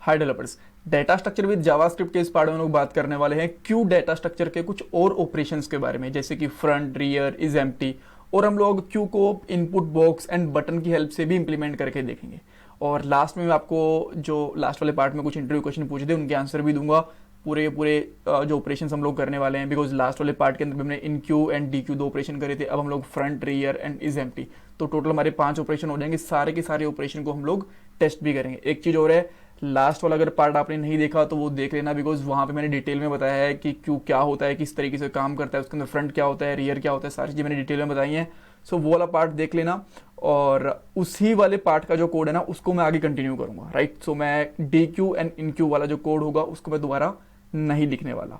Hi developers, data structure with JavaScript के इस part में हम लोग बात करने वाले हैं क्यू डेटा स्ट्रक्चर के कुछ और ऑपरेशंस के बारे में, जैसे कि फ्रंट, रियर, इज एम्प्टी, और हम लोग क्यू को इनपुट बॉक्स एंड बटन की हेल्प से भी इंप्लीमेंट करके देखेंगे। और लास्ट में मैं आपको जो लास्ट वाले पार्ट में कुछ इंटरव्यू क्वेश्चन पूछे थे उनके आंसर भी दूंगा, पूरे पूरे जो ऑपरेशन हम लोग करने वाले हैं, बिकॉज लास्ट वाले पार्ट के अंदर हमने इन क्यू एंड डी क्यू दो ऑपरेशन करे थे। अब हम लोग front, rear end is empty, तो टोटल हमारे 5 ऑपरेशन हो जाएंगे। सारे के सारे ऑपरेशन को हम लोग टेस्ट भी करेंगे। एक चीज और है, लास्ट वाला अगर पार्ट आपने नहीं देखा तो वो देख लेना, बिकॉज वहाँ पे मैंने डिटेल में बताया है कि क्यू क्या होता है, किस तरीके से काम करता है, उसके अंदर फ्रंट क्या होता है, रियर क्या होता है, सारी चीज़ें मैंने डिटेल में बताई हैं। सो वो वाला पार्ट देख लेना, और उसी वाले पार्ट का जो कोड है ना उसको मैं आगे कंटिन्यू करूंगा, राइट। सो मैं D Q and in Q वाला जो कोड होगा उसको मैं दोबारा नहीं लिखने वाला,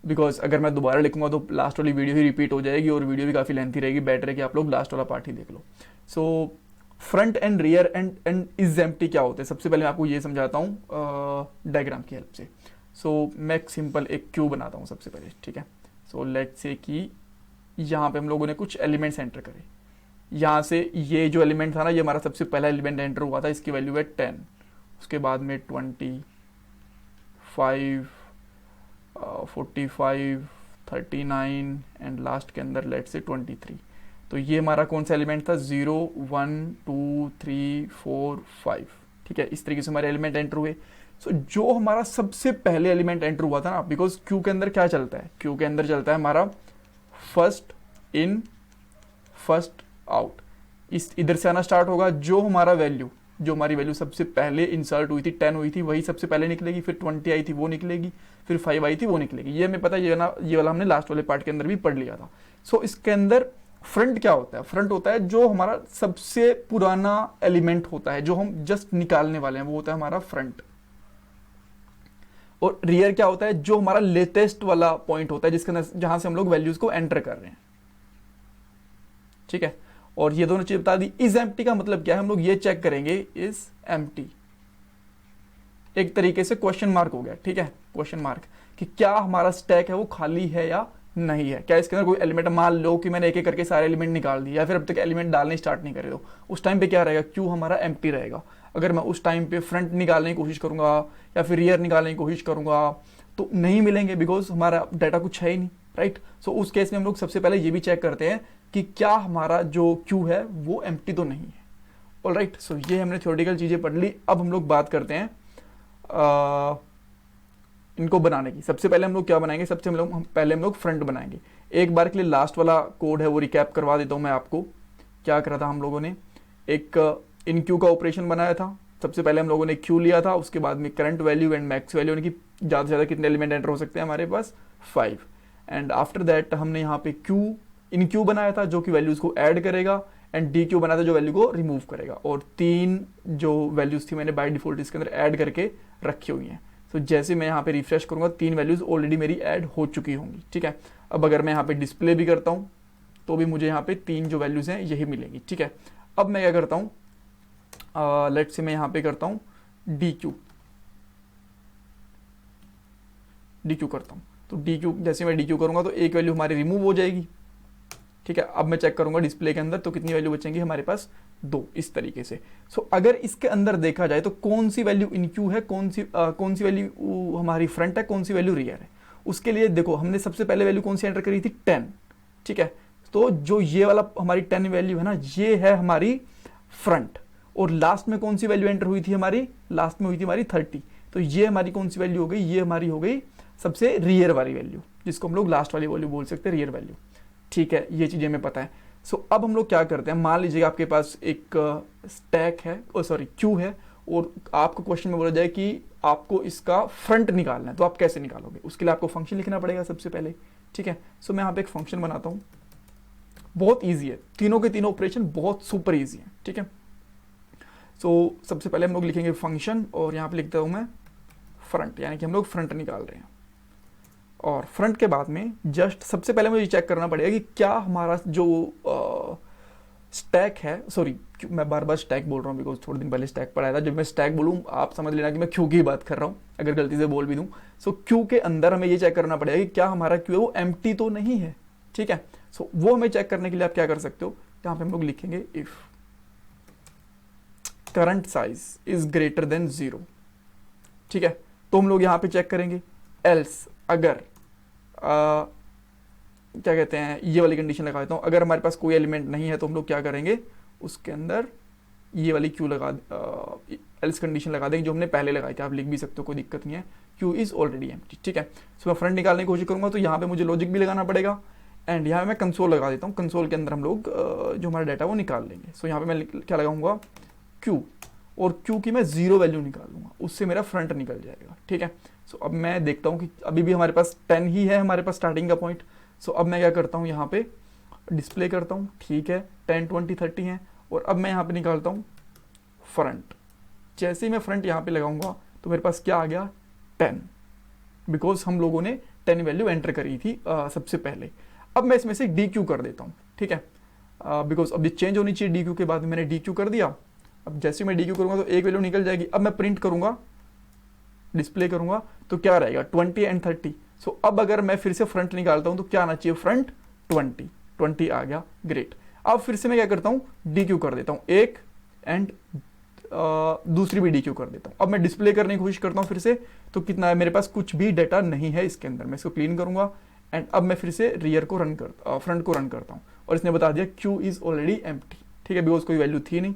बिकॉज अगर मैं दोबारा लिखूंगा तो लास्ट वाली वीडियो ही रिपीट हो जाएगी और वीडियो भी काफ़ी लेंथी रहेगी। बेटर है कि आप लोग लास्ट वाला पार्ट ही देख लो। So front end rear end is empty क्या होते हैं, सबसे पहले मैं आपको ये समझाता हूँ डायग्राम की हेल्प से। सो मैं एक सिंपल एक क्यू बनाता हूँ सबसे पहले, ठीक है। सो लेट्स से कि यहाँ पे हम लोगों ने कुछ एलिमेंट्स एंटर करे। यहाँ से ये जो एलिमेंट था ना, ये हमारा सबसे पहला एलिमेंट एंटर हुआ था, इसकी वैल्यू है 10, उसके बाद में 20, 5, 45, 39 एंड लास्ट के अंदर लेट्स से 23। तो ये हमारा कौन सा एलिमेंट था, 0, 1, 2, 3, 4, 5, ठीक है। इस तरीके से हमारे एलिमेंट एंटर हुए। सो जो हमारा सबसे पहले एलिमेंट एंटर हुआ था ना, बिकॉज क्यू के अंदर क्या चलता है, क्यू के अंदर चलता है हमारा फर्स्ट इन फर्स्ट आउट। इस इधर से आना स्टार्ट होगा, जो हमारा वैल्यू, जो हमारी वैल्यू सबसे पहले इंसर्ट हुई थी, 10 हुई थी, वही सबसे पहले निकलेगी, फिर 20 आई थी वो निकलेगी, फिर 5 आई थी वो निकलेगी। ये हमें पता है, ये ना ये वाला हमने लास्ट वाले पार्ट के अंदर भी पढ़ लिया था। सो इसके अंदर फ्रंट क्या होता है, फ्रंट होता है जो हमारा सबसे पुराना एलिमेंट होता है, जो हम जस्ट निकालने वाले हैं, वो होता है हमारा फ्रंट। और रियर क्या होता है, जो हमारा लेटेस्ट वाला पॉइंट होता है, जिसके अंदर जहां से हम लोग वैल्यूज को एंटर कर रहे हैं, ठीक है। और ये दोनों चीज बता दी। इज एम्प्टी का मतलब क्या है, हम लोग ये चेक करेंगे, इज एम्प्टी एक तरीके से क्वेश्चन मार्क हो गया, ठीक है, क्वेश्चन मार्क, कि क्या हमारा स्टैक है वो खाली है या नहीं है, क्या इसके अंदर कोई एलिमेंट, मान लो कि मैंने एक एक करके सारे एलिमेंट निकाल दिए, या फिर अब तक एलिमेंट डालने स्टार्ट नहीं करे, तो उस टाइम पे क्या रहेगा, क्यू हमारा एम्प्टी रहेगा। अगर मैं उस टाइम पे फ्रंट निकालने की कोशिश करूंगा या फिर रियर निकालने की कोशिश करूंगा तो नहीं मिलेंगे, बिकॉज हमारा डाटा कुछ है ही नहीं, राइट। सो उस केस में हम लोग सबसे पहले ये भी चेक करते हैं कि क्या हमारा जो क्यू है वो एम्प्टी तो नहीं है। ऑलराइट, सो ये हमने थ्योरेटिकल चीजें पढ़ ली। अब हम लोग बात करते हैं इनको बनाने की। सबसे पहले हम लोग क्या बनाएंगे, सबसे पहले हम लोग फ्रंट बनाएंगे। एक बार के लिए लास्ट वाला कोड है वो रिकैप करवा देता हूं मैं आपको। क्या करा था हम लोगों ने, एक इन क्यू का ऑपरेशन बनाया था। सबसे पहले हम लोगों ने क्यू लिया था, उसके बाद में current value and max value, यानी कि ज़्यादा से ज़्यादा कितने एलिमेंट एंटर हो सकते हैं हमारे पास, 5। एंड आफ्टर दैट हमने यहाँ पे क्यू इन क्यू बनाया था जो कि वैल्यूज़ को ऐड करेगा, एंड डी क्यू बनाया था जो वैल्यू को रिमूव करेगा। और 3 जो वैल्यूज़ थी मैंने बाय डिफॉल्ट इसके अंदर ऐड करके रखी हुई हैं। तो जैसे मैं यहाँ पे रिफ्रेश करूँगा 3 वैल्यूज़ ऑलरेडी मेरी ऐड हो चुकी होंगी, ठीक है। अब अगर मैं यहाँ पे डिस्प्ले भी करता हूँ तो भी मुझे यहाँ पे 3 जो वैल्यूज़ हैं यही मिलेंगी, ठीक है। अब मैं क्या करता हूँ, लेट्स से मैं यहाँ पे करता हूँ डी क्यू करता हूँ। तो डी क्यू, जैसे मैं डी क्यू करूँगा तो एक वैल्यू हमारी रिमूव हो जाएगी, ठीक है। अब मैं चेक करूंगा डिस्प्ले के अंदर तो कितनी वैल्यू बचेंगी हमारे पास, 2, इस तरीके से। सो अगर इसके अंदर देखा जाए तो कौन सी वैल्यू इन क्यू है, कौन सी वैल्यू हमारी फ्रंट है, कौन सी वैल्यू रियर है, उसके लिए देखो हमने सबसे पहले वैल्यू कौन सी एंटर करी थी, 10, ठीक है। तो जो ये वाला हमारी 10 वैल्यू है ना, ये है हमारी फ्रंट। और लास्ट में कौन सी वैल्यू एंटर हुई थी हमारी, लास्ट में हुई थी हमारी 30। तो ये हमारी कौन सी वैल्यू हो गई, ये हमारी हो गई सबसे रियर वाली वैल्यू, जिसको हम लोग लास्ट वाली वैल्यू बोल सकते हैं, रियर वैल्यू, ठीक है। ये चीज़ें हमें पता है। सो अब हम लोग क्या करते हैं, मान लीजिए आपके पास एक स्टैक है, क्यू है, और आपको क्वेश्चन में बोला जाए कि आपको इसका फ्रंट निकालना है, तो आप कैसे निकालोगे, उसके लिए आपको फंक्शन लिखना पड़ेगा सबसे पहले, ठीक है। सो मैं यहाँ पे एक फंक्शन बनाता हूँ, बहुत ईजी है, तीनों के तीनों ऑपरेशन बहुत सुपर ईजी है, ठीक है। सो सबसे पहले हम लोग लिखेंगे फंक्शन, और यहाँ पे लिखता हूँ मैं फ्रंट, यानी कि हम लोग फ्रंट निकाल रहे हैं। और फ्रंट के बाद में जस्ट सबसे पहले मुझे चेक करना पड़ेगा कि क्या हमारा जो स्टैक है, सॉरी मैं बार बार स्टैक बोल रहा हूँ बिकॉज थोड़े दिन पहले स्टैक पढ़ाया था। जब मैं स्टैक बोलूँ आप समझ लेना कि मैं क्यू की बात कर रहा हूँ, अगर गलती से बोल भी दूँ। सो क्यू के अंदर हमें ये चेक करना पड़ेगा कि क्या हमारा क्यू है वो एम्प्टी तो नहीं है, ठीक है। सो वो हमें चेक करने के लिए आप क्या कर सकते हो, यहाँ पे हम लोग लिखेंगे if current size is greater than 0, ठीक है, तो हम लोग यहाँ पे चेक करेंगे। एल्स अगर क्या कहते हैं, ये वाली कंडीशन लगा देता हूँ, अगर हमारे पास कोई एलिमेंट नहीं है तो हम लोग क्या करेंगे, उसके अंदर ये वाली क्यू लगा, एल्स कंडीशन लगा देंगे जो हमने पहले लगाई थी। आप लिख भी सकते हो, कोई दिक्कत नहीं है, क्यू इज ऑलरेडी एम्प्टी। ठीक है, सो मैं फ्रंट निकालने की कोशिश करूंगा, तो यहाँ पे मुझे लॉजिक भी लगाना पड़ेगा, एंड यहाँ पे मैं कंसोल लगा देता हूँ। कंसोल के अंदर हम लोग जो हमारा डाटा वो निकाल लेंगे। सो यहाँ पे मैं क्या लगाऊंगा, क्यू, और क्यू की मैं 0 वैल्यू निकालूंगा, उससे मेरा फ्रंट निकल जाएगा। ठीक है, सो अब मैं देखता हूँ कि अभी भी हमारे पास 10 ही है हमारे पास स्टार्टिंग का पॉइंट। सो अब मैं क्या करता हूँ, यहाँ पे डिस्प्ले करता हूँ। ठीक है, 10 20 30 है, और अब मैं यहाँ पे निकालता हूँ फ्रंट। जैसे ही मैं फ्रंट यहाँ पे लगाऊंगा तो मेरे पास क्या आ गया, 10, बिकॉज हम लोगों ने 10 वैल्यू एंटर करी थी सबसे पहले। अब मैं इसमें से डी क्यू कर देता हूँ। ठीक है, बिकॉज अब ये चेंज होनी चाहिए डी क्यू के बाद में, मैंने डी क्यू कर दिया। अब जैसे मैं डी क्यू करूंगा तो एक वैल्यू निकल जाएगी। अब मैं प्रिंट करूंगा, डिस्प्ले करूंगा, तो क्या रहेगा, 20 एंड 30। सो अब अगर मैं फिर से फ्रंट निकालता हूं तो क्या आना चाहिए, फ्रंट 20 आ गया, ग्रेट। अब फिर से मैं क्या करता हूं, डी क्यू कर देता हूं एक, एंड दूसरी भी डी क्यू कर देता हूं। अब मैं डिस्प्ले करने की कोशिश करता हूं फिर से, तो कितना है मेरे पास, कुछ भी डाटा नहीं है इसके अंदर। मैं इसको क्लीन करूंगा, एंड अब मैं फिर से रियर को रन कर फ्रंट को रन करता हूं, और इसने बता दिया क्यू इज ऑलरेडी एम्प्टी। ठीक है, बिकॉज कोई वैल्यू थी नहीं,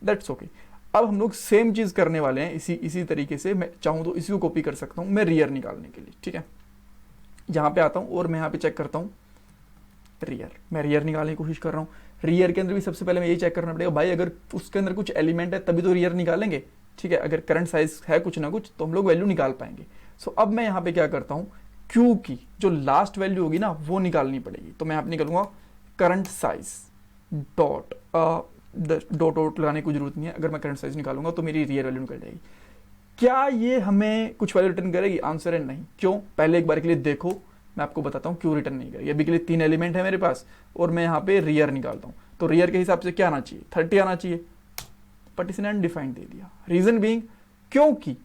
दैट्स ओके। अब हम लोग सेम चीज करने वाले हैं, इसी तरीके से। मैं चाहूं तो इसी को कॉपी कर सकता हूं मैं रियर निकालने के लिए। ठीक है, यहाँ पे आता हूं और मैं यहाँ पे चेक करता हूं रियर। मैं रियर निकालने की कोशिश कर रहा हूँ। रियर के अंदर भी सबसे पहले मैं यही चेक करना पड़ेगा, भाई अगर उसके अंदर कुछ एलिमेंट है तभी तो रियर निकालेंगे। ठीक है, अगर करंट साइज है कुछ ना कुछ तो हम लोग वैल्यू निकाल पाएंगे। सो अब मैं यहाँ पे क्या करता हूँ, क्यू की जो लास्ट वैल्यू होगी ना वो निकालनी पड़ेगी। तो मैं यहाँ पे निकालूंगा करंट साइज डॉट डॉट लगाने की जरूरत नहीं है। अगर मैं करंट साइज निकालूंगा तो मेरी रियर वैल्यू निकल जाएगी। क्या ये हमें कुछ वैल्यू रिटर्न करेगी, आंसर है नहीं। क्यों, पहले एक बार के लिए देखो, मैं आपको बताता हूँ क्यों रिटर्न नहीं करेगी। अभी के लिए 3 एलिमेंट है मेरे पास, और मैं यहाँ पे रियर निकालता हूँ, तो रियर के हिसाब से क्या आना चाहिए, 30 आना चाहिए, बट इसने अनडिफाइंड दे दिया। रीजन बीइंग, क्योंकि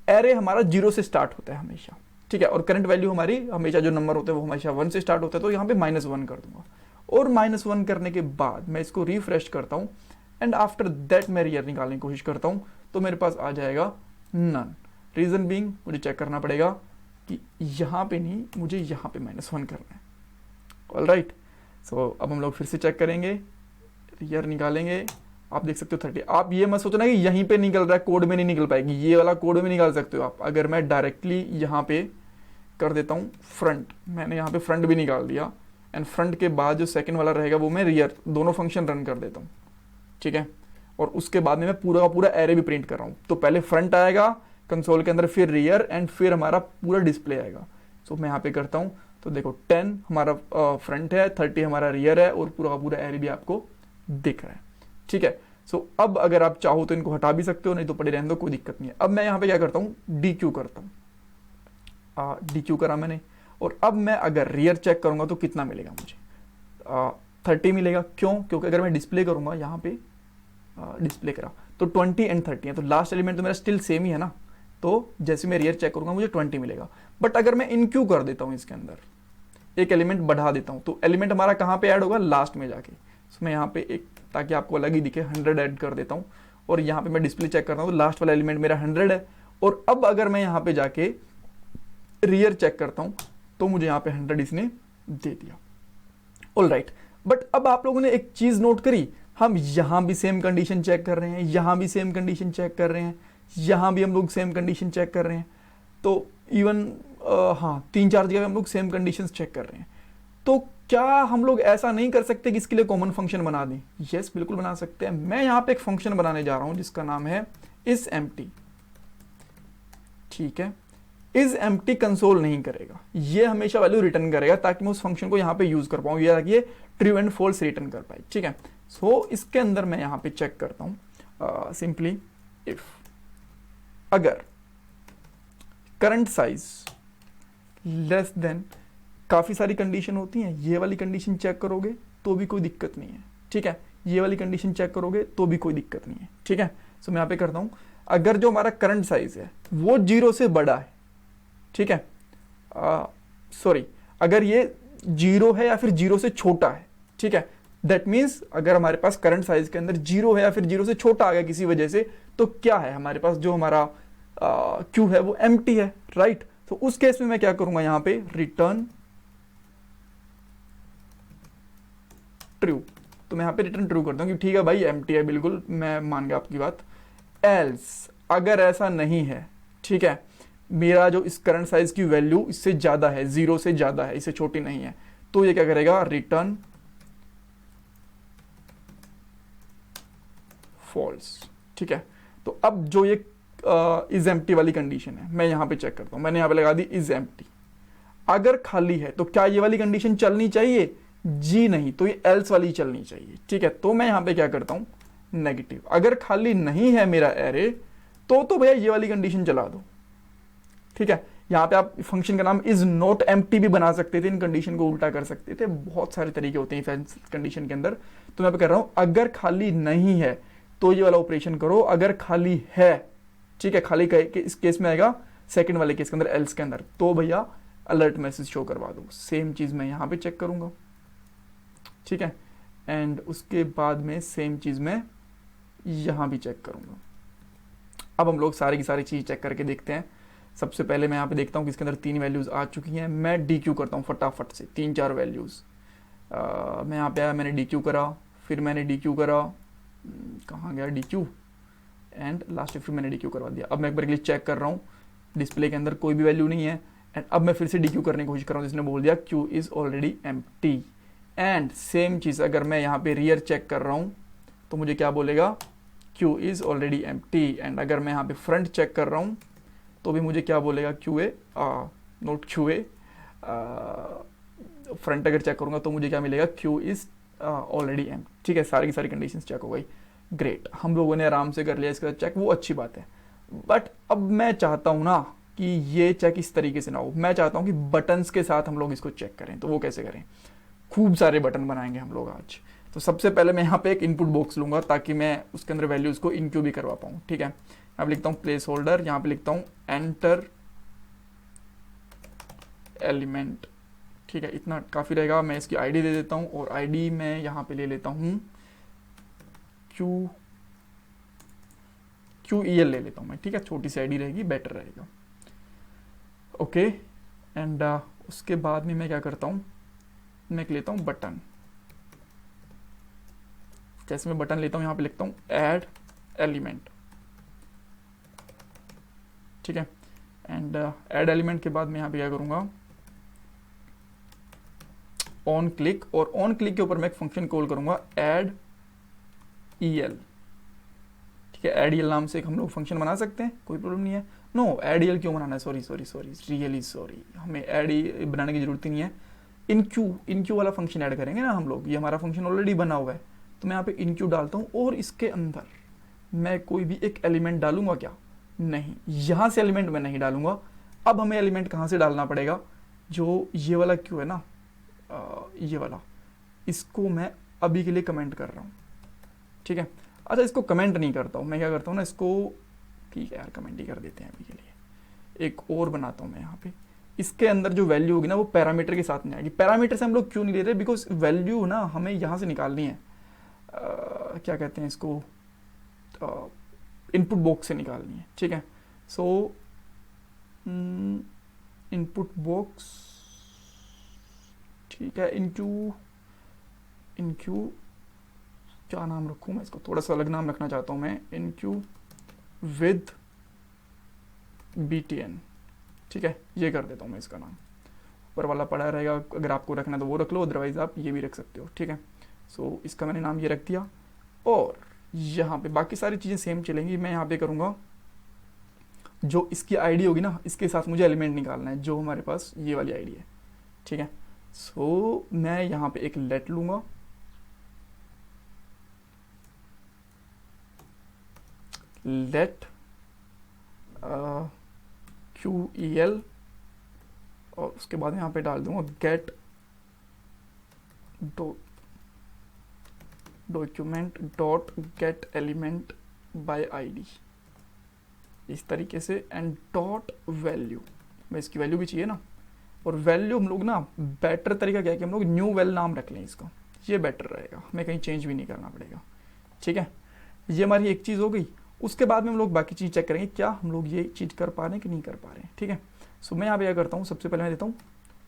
एरे हमारा 0 से स्टार्ट होता है हमेशा। ठीक है, और करंट वैल्यू हमारी हमेशा जो नंबर होते हैं वो हमेशा 1 से स्टार्ट होता है, तो यहाँ पे -1 कर दूंगा, और -1 करने के बाद मैं इसको रिफ्रेश करता हूँ, एंड आफ्टर दैट मैं रियर निकालने की कोशिश करता हूँ, तो मेरे पास आ जाएगा नन। रीजन बीइंग, मुझे चेक करना पड़ेगा कि यहाँ पे नहीं, मुझे यहाँ पे -1 करना है। ऑलराइट, सो अब हम लोग फिर से चेक करेंगे, रियर निकालेंगे। आप देख सकते हो 30। आप ये मत सोचना कि यहीं पे निकल रहा है, कोड में नहीं निकल पाएगी, ये वाला कोड में निकाल सकते हो आप। अगर मैं डायरेक्टली यहाँ पे कर देता हूँ फ्रंट, मैंने यहाँ पे फ्रंट भी निकाल दिया, एंड फ्रंट के बाद जो सेकंड वाला रहेगा वो मैं रियर, दोनों फंक्शन रन कर देता हूँ। ठीक है, और उसके बाद में मैं पूरा का पूरा एरे भी प्रिंट कर रहा हूँ। तो पहले फ्रंट आएगा कंसोल के अंदर, फिर रियर, एंड फिर हमारा पूरा डिस्प्ले आएगा। सो मैं यहाँ पे करता हूँ, तो देखो 10 हमारा फ्रंट है, 30 हमारा रियर है, और पूरा का पूरा एरे भी आपको दिख रहा है। ठीक है, सो अब अगर आप चाहो तो इनको हटा भी सकते हो, नहीं तो पड़े रहने दो, कोई दिक्कत नहीं है। अब मैं यहाँ पे क्या करता हूँ, डी क्यू करता हूँ। डी क्यू करा मैंने, और अब मैं अगर रियर चेक करूंगा तो कितना मिलेगा मुझे, 30 मिलेगा। क्यों, क्योंकि अगर मैं डिस्प्ले करूंगा, यहाँ पे डिस्प्ले करा तो 20 एंड 30 है, तो लास्ट एलिमेंट तो मेरा स्टिल सेम ही है ना, तो जैसे मैं रियर चेक करूंगा मुझे 20 मिलेगा। बट अगर मैं इन क्यू कर देता हूँ, इसके अंदर एक एलिमेंट बढ़ा देता हूँ, तो एलिमेंट हमारा कहाँ पे ऐड होगा, लास्ट में जाके। सो मैं यहाँ पे एक, ताकि आपको अलग ही दिखे, 100 ऐड कर देता हूँ, और यहाँ पे मैं डिस्प्ले चेक करता हूँ तो लास्ट वाला एलिमेंट मेरा 100 है। और अब अगर मैं यहाँ पे जाके रियर चेक करता हूँ तो मुझे यहाँ पे 100 इसने दे दिया। ऑलराइट, बट अब आप लोगों ने एक चीज नोट करी, हम यहाँ भी सेम कंडीशन चेक कर रहे हैं, यहाँ भी सेम कंडीशन चेक कर रहे हैं, यहाँ भी हम लोग सेम कंडीशन चेक कर रहे हैं, तो इवन हाँ 3-4 जगह हम लोग सेम कंडीशंस चेक कर रहे हैं। तो क्या हम लोग ऐसा नहीं कर सकते कि इसके लिए कॉमन फंक्शन बना दें? यस, बिल्कुल बना सकते हैं। मैं यहाँ पे एक फंक्शन बनाने जा रहा हूँ जिसका नाम है इज एम्प्टी। ठीक है, इज एम्प्टी कंसोल नहीं करेगा, ये हमेशा वैल्यू रिटर्न करेगा, ताकि मैं उस फंक्शन को यहाँ पे यूज कर पाऊँ, या ये ट्रू एंड फॉल्स रिटर्न कर पाए। ठीक है, सो इसके अंदर मैं यहाँ पे चेक करता हूँ सिंपली इफ, अगर करंट साइज लेस देन, काफी सारी कंडीशन होती हैं, ये वाली कंडीशन चेक करोगे तो भी कोई दिक्कत नहीं है। ठीक है, ये वाली कंडीशन चेक करोगे तो भी कोई दिक्कत नहीं है। ठीक है, सो मैं यहाँ पे करता हूँ, अगर जो हमारा करंट साइज है वो 0 से बड़ा है, ठीक है, सॉरी, अगर ये 0 है या फिर 0 से छोटा है, ठीक है, दैट मीन्स अगर हमारे पास करंट साइज के अंदर 0 है या फिर 0 से छोटा आ गया किसी वजह से, तो क्या है हमारे पास, जो हमारा क्यू है वो एम्प्टी है, राइट। तो उस केस में मैं क्या करूंगा, यहाँ पे रिटर्न ट्रू। तो मैं यहाँ पे रिटर्न ट्रू करता हूँ कि ठीक है भाई एम्प्टी है, बिल्कुल मैं मान गया आपकी बात। एल्स अगर ऐसा नहीं है, ठीक है, मेरा जो इस करंट साइज की वैल्यू इससे ज्यादा है, 0 से ज्यादा है, इससे छोटी नहीं है, तो ये क्या करेगा, रिटर्न फॉल्स। ठीक है, तो अब जो ये इज एम्प्टी वाली कंडीशन है, मैं यहां पे चेक करता हूं, मैंने यहां पे लगा दी इज एम्प्टी। अगर खाली है तो क्या ये वाली कंडीशन चलनी चाहिए, जी नहीं, तो ये एल्स वाली चलनी चाहिए। ठीक है, तो मैं यहां पे क्या करता हूं, नेगेटिव। अगर खाली नहीं है मेरा एरे तो भैया ये वाली कंडीशन चला दो। ठीक है, यहां पे आप फंक्शन का नाम इज नॉट एम्प्टी भी बना सकते थे, इन कंडीशन को उल्टा कर सकते थे, बहुत सारे तरीके होते हैं कंडीशन के अंदर। तो मैं कह रहा हूं अगर खाली नहीं है तो ये वाला ऑपरेशन करो, अगर खाली है, ठीक है, खाली इस केस में आएगा, सेकंड वाले केस के अंदर एल्स के अंदर, तो भैया अलर्ट मैसेज शो करवा दो। सेम चीज मैं यहां पे चेक करूंगा, ठीक है, एंड उसके बाद में सेम चीज मैं यहां भी चेक करूंगा। अब हम लोग सारी की सारी चीज चेक करके देखते हैं। सबसे पहले मैं यहाँ पे देखता हूँ कि इसके अंदर 3 वैल्यूज आ चुकी हैं, मैं डी क्यू करता हूँ फटाफट से, 3-4 वैल्यूज। मैं यहाँ पे आया, मैंने डी क्यू करा, फिर मैंने डी क्यू करा, कहाँ गया डी क्यू, एंड लास्ट फिर मैंने डी क्यू करवा दिया। अब मैं एक बार के लिए चेक कर रहा हूँ, डिस्प्ले के अंदर कोई भी वैल्यू नहीं है, एंड अब मैं फिर से डी क्यू करने की कोशिश कर रहा हूँ, जिसने बोल दिया queue is already empty. And same चीज़ अगर मैं यहाँ पे रियर चेक कर रहा हूँ तो मुझे क्या बोलेगा, Q is already empty. And अगर मैं यहाँ पे फ्रंट चेक कर रहा हूँ तो भी मुझे क्या बोलेगा, Q A note Q A, front अगर चेक करूंगा तो मुझे क्या मिलेगा, क्यू इज ऑलरेडी एम। ठीक है, सारी की सारी कंडीशंस चेक हो गई, ग्रेट, हम लोगों ने आराम से कर लिया इसका चेक, वो अच्छी बात है। बट अब मैं चाहता हूं ना कि ये चेक इस तरीके से ना हो, मैं चाहता हूं कि बटन्स के साथ हम लोग इसको चेक करें। तो वो कैसे करें, खूब सारे बटन बनाएंगे हम लोग आज। तो सबसे पहले मैं यहाँ पे एक इनपुट बॉक्स लूंगा ताकि मैं उसके अंदर वैल्यूज को इनक्यू भी करवा पाऊँ। ठीक है, यहाँ पे लिखता हूँ प्लेस होल्डर, यहाँ पे लिखता हूँ एंटर एलिमेंट। ठीक है, इतना काफ़ी रहेगा। मैं इसकी आईडी दे देता हूँ, और आईडी मैं यहाँ पे ले लेता हूँ क्यू ई एल ले लेता हूँ मैं। ठीक है, छोटी सी आईडी रहेगी, बेटर रहेगा। ओके, एंड उसके बाद में मैं क्या करता हूँ, मैं लेता हूँ बटन। जैसे मैं बटन लेता हूँ, यहाँ पे लिखता हूँ ऐड एलिमेंट। ठीक है, एंड ऐड एलिमेंट के बाद मैं यहाँ पे क्या करूँगा, ऑन क्लिक, और ऑन क्लिक के ऊपर मैं एक फंक्शन कॉल करूँगा ऐड ई एल। ठीक है, ऐड ई एल नाम से एक हम लोग फंक्शन बना सकते हैं, कोई प्रॉब्लम नहीं है। नो, ऐड ई एल क्यों बनाना है, सॉरी, रियली सॉरी, हमें ऐड बनाने की जरूरत ही नहीं है। इन क्यू वाला फंक्शन ऐड करेंगे ना हम लोग, ये हमारा फंक्शन ऑलरेडी बना हुआ है। तो मैं यहाँ पे इन क्यू डालता हूँ, और इसके अंदर मैं कोई भी एक एलिमेंट डालूंगा क्या, नहीं, यहाँ से एलिमेंट मैं नहीं डालूंगा। अब हमें एलिमेंट कहाँ से डालना पड़ेगा, जो ये वाला क्यू है ना, ये वाला, इसको मैं अभी के लिए कमेंट कर रहा हूँ। ठीक है, अच्छा इसको कमेंट नहीं करता हूँ, मैं क्या करता हूँ ना, इसको ठीक है यार कमेंट ही कर देते हैं अभी के लिए। एक और बनाता हूँ मैं यहाँ पे, इसके अंदर जो वैल्यू होगी ना वो पैरामीटर के साथ नहीं आएगी। पैरामीटर से हम लोग क्यों नहीं ले रहे, बिकॉज वैल्यू ना हमें यहाँ से निकालनी है, क्या कहते हैं इसको, इनपुट बॉक्स से निकालनी है। ठीक है, सो इनपुट बॉक्स, ठीक है, इनक्यू क्या नाम रखूं मैं इसको, थोड़ा सा अलग नाम रखना चाहता हूं मैं, इनक्यू विद BTN। ठीक है, ये कर देता हूं मैं इसका नाम, ऊपर वाला पड़ा रहेगा, अगर आपको रखना तो वो रख लो, अदरवाइज आप ये भी रख सकते हो। ठीक है, सो इसका मैंने नाम ये रख दिया, और यहाँ पे बाकी सारी चीज़ें सेम चलेंगी। मैं यहाँ पे करूँगा, जो इसकी आईडी होगी ना, इसके साथ मुझे एलिमेंट निकालना है, जो हमारे पास ये वाली आईडी है। ठीक है, सो मैं यहाँ पे एक लेट लूँगा, लेट QEL, और उसके बाद यहाँ पे डाल दूंगा gate document dot gate element by ID, इस तरीके से, एंड डॉट वैल्यू, मैं इसकी वैल्यू भी चाहिए ना, और वैल्यू हम लोग ना, बेटर तरीका क्या है कि हम लोग न्यू वेल नाम रख लें इसका, ये बेटर रहेगा, हमें कहीं चेंज भी नहीं करना पड़ेगा। ठीक है, ये हमारी एक चीज़ हो गई। उसके बाद में हम लोग बाकी चीज़ चेक करेंगे क्या हम लोग ये चीज़ कर पा रहे हैं कि नहीं कर पा रहे हैं, ठीक है। सो मैं यहाँ पे क्या करता हूँ, सबसे पहले मैं देता हूँ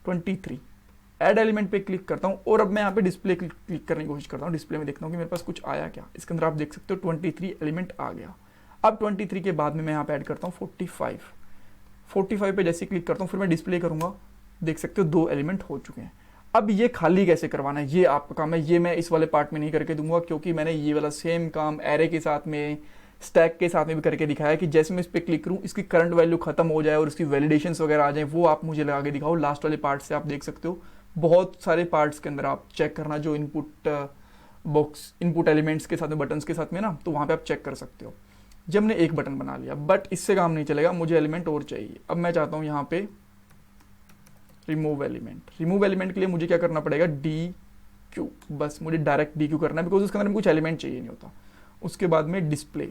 23, ऐड एलिमेंट पे क्लिक करता हूँ और अब मैं यहाँ पे डिस्प्ले क्लिक करने की कोशिश करता हूँ। डिस्प्ले में देखता हूँ कि मेरे पास कुछ आया क्या। इसके अंदर आप देख सकते हो 23 एलिमेंट आ गया। अब 23 के बाद में मैं यहाँ पे ऐड करता हूँ 45 पे जैसे क्लिक करता हूँ फिर मैं डिस्प्ले करूँगा, देख सकते हो 2 एलिमेंट हो चुके हैं। अब ये खाली कैसे करवाना है ये आपका काम है, ये मैं इस वाले पार्ट में नहीं करके दूंगा क्योंकि मैंने ये वाला सेम काम एरे के साथ में, स्टैक के साथ में भी करके दिखाया कि जैसे मैं इस पर क्लिक करूँ इसकी करंट वैल्यू खत्म हो जाए और इसकी वैलिडेशंस वगैरह आ जाए, वो आप मुझे लगा के दिखाओ। लास्ट वाले पार्ट से आप देख सकते हो बहुत सारे पार्ट्स के अंदर आप चेक करना जो इनपुट बॉक्स, इनपुट एलिमेंट्स के साथ में, बटन्स के साथ में ना, तो वहाँ पे आप चेक कर सकते हो। जब मैंने एक बटन बना लिया बट इससे काम नहीं चलेगा, मुझे एलिमेंट और चाहिए। अब मैं चाहता हूँ यहाँ पे रिमूव एलिमेंट। रिमूव एलिमेंट के लिए मुझे क्या करना पड़ेगा, DQ, बस मुझे डायरेक्ट DQ करना है बिकॉज उसके अंदर कुछ एलिमेंट चाहिए नहीं होता। उसके बाद में डिस्प्ले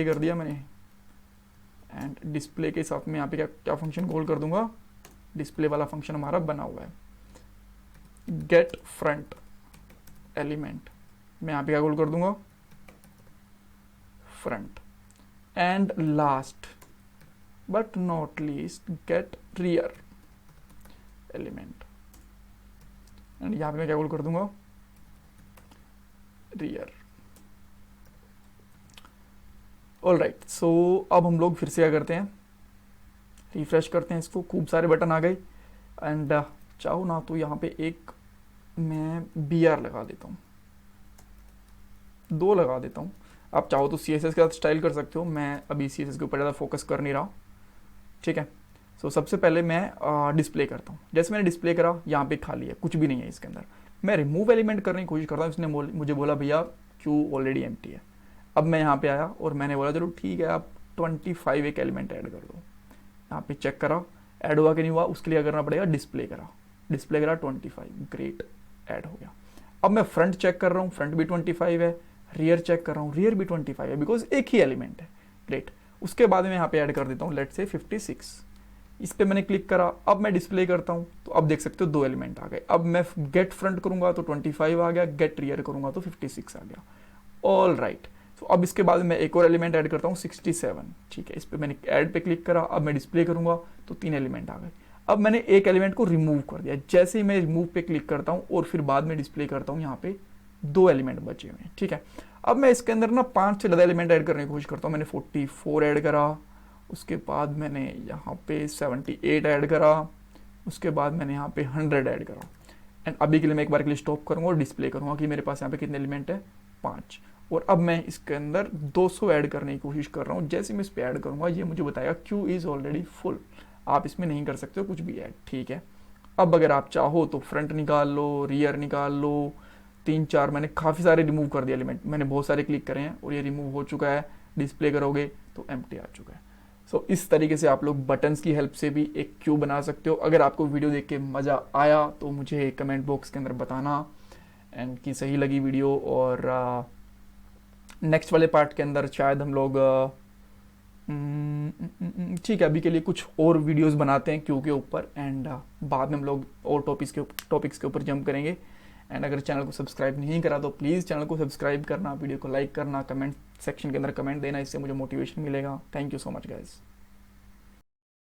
कर दिया मैंने एंड डिस्प्ले के साथ में यहाँ पे क्या फंक्शन कॉल कर दूंगा, डिस्प्ले वाला फंक्शन हमारा बना हुआ है, गेट फ्रंट एलिमेंट। मैं यहाँ पे क्या कॉल कर दूंगा, front. And last but not least get rear element and यहाँ पे मैं क्या कॉल कर दूंगा, रियर। ऑल राइट, सो अब हम लोग फिर से क्या करते हैं, रिफ्रेश करते हैं इसको। खूब सारे बटन आ गए एंड चाहो ना तो यहाँ पे एक मैं BR लगा देता हूँ, 2 लगा देता हूँ। आप चाहो तो CSS के साथ स्टाइल कर सकते हो, मैं अभी CSS के ऊपर ज़्यादा फोकस कर नहीं रहा, ठीक है। सो सबसे पहले मैं डिस्प्ले करता हूँ। जैसे मैंने डिस्प्ले करा, यहाँ पे खाली है, कुछ भी नहीं है इसके अंदर। मैं रिमूव एलिमेंट करने की कोशिश करता हूँ, इसने मुझे बोला भैया क्यू ऑलरेडी एम्प्टी है। अब मैं यहाँ पे आया और मैंने बोला चलो ठीक है आप 25 एक एलिमेंट ऐड कर दो। यहाँ पे चेक करा ऐड हुआ कि नहीं हुआ, उसके लिए करना पड़ेगा डिस्प्ले करा 25, ग्रेट, ऐड हो गया। अब मैं फ्रंट चेक कर रहा हूँ, फ्रंट भी 25 है, रियर चेक कर रहा हूँ, रियर भी 25 है बिकॉज एक ही एलिमेंट है, ग्रेट। उसके बाद में यहाँ पे ऐड कर देता हूँ लेट से 56। इस पे मैंने क्लिक करा, अब मैं डिस्प्ले करता हूँ तो अब देख सकते हो 2 एलिमेंट आ गए। अब मैं गेट फ्रंट करूंगा तो 25 आ गया, गेट रियर करूंगा तो 56 आ गया। ऑल राइट, तो अब इसके बाद मैं एक और एलिमेंट ऐड करता हूँ 67, ठीक है। इस पे मैंने ऐड पे क्लिक करा, अब मैं डिस्प्ले करूंगा तो 3 एलिमेंट आ गए। अब मैंने एक एलिमेंट को रिमूव कर दिया, जैसे ही मैं रिमूव पे क्लिक करता हूँ और फिर बाद में डिस्प्ले करता हूँ, यहाँ पे 2 एलिमेंट बचे हुए हैं, ठीक है। अब मैं इसके अंदर ना 5 से ज़्यादा एलिमेंट ऐड करने की कोशिश करता हूँ। मैंने 44 ऐड करा, उसके बाद मैंने यहाँ पे 78 ऐड करा, उसके बाद मैंने यहाँ पे 100 ऐड करा। एंड अभी के लिए मैं एक बार के लिए स्टॉप करूँगा और डिस्प्ले करूँगा कि मेरे पास यहाँ पे कितने एलिमेंट है, 5। और अब मैं इसके अंदर 200 ऐड करने की कोशिश कर रहा हूँ। जैसे मैं इस पर ऐड करूँगा ये मुझे बताएगा क्यू इज़ ऑलरेडी फुल, आप इसमें नहीं कर सकते हो कुछ भी ऐड, ठीक है। अब अगर आप चाहो तो फ्रंट निकाल लो, रियर निकाल लो, 3-4 मैंने काफ़ी सारे रिमूव कर दिए एलिमेंट, मैंने बहुत सारे क्लिक करे हैं और ये रिमूव हो चुका है। डिस्प्ले करोगे तो एम्प्टी आ चुका है। सो इस तरीके से आप लोग बटन्स की हेल्प से भी एक क्यू बना सकते हो। अगर आपको वीडियो देख के मज़ा आया तो मुझे कमेंट बॉक्स के अंदर बताना एंड कि सही लगी वीडियो। और नेक्स्ट वाले पार्ट के अंदर शायद हम लोग ठीक है, अभी के लिए कुछ और वीडियोस बनाते हैं क्यू के ऊपर एंड बाद में हम लोग और टॉपिक्स के ऊपर जंप करेंगे। एंड अगर चैनल को सब्सक्राइब नहीं करा तो प्लीज़ चैनल को सब्सक्राइब करना, वीडियो को लाइक करना, कमेंट सेक्शन के अंदर कमेंट देना, इससे मुझे मोटिवेशन मिलेगा। Thank you so much guys.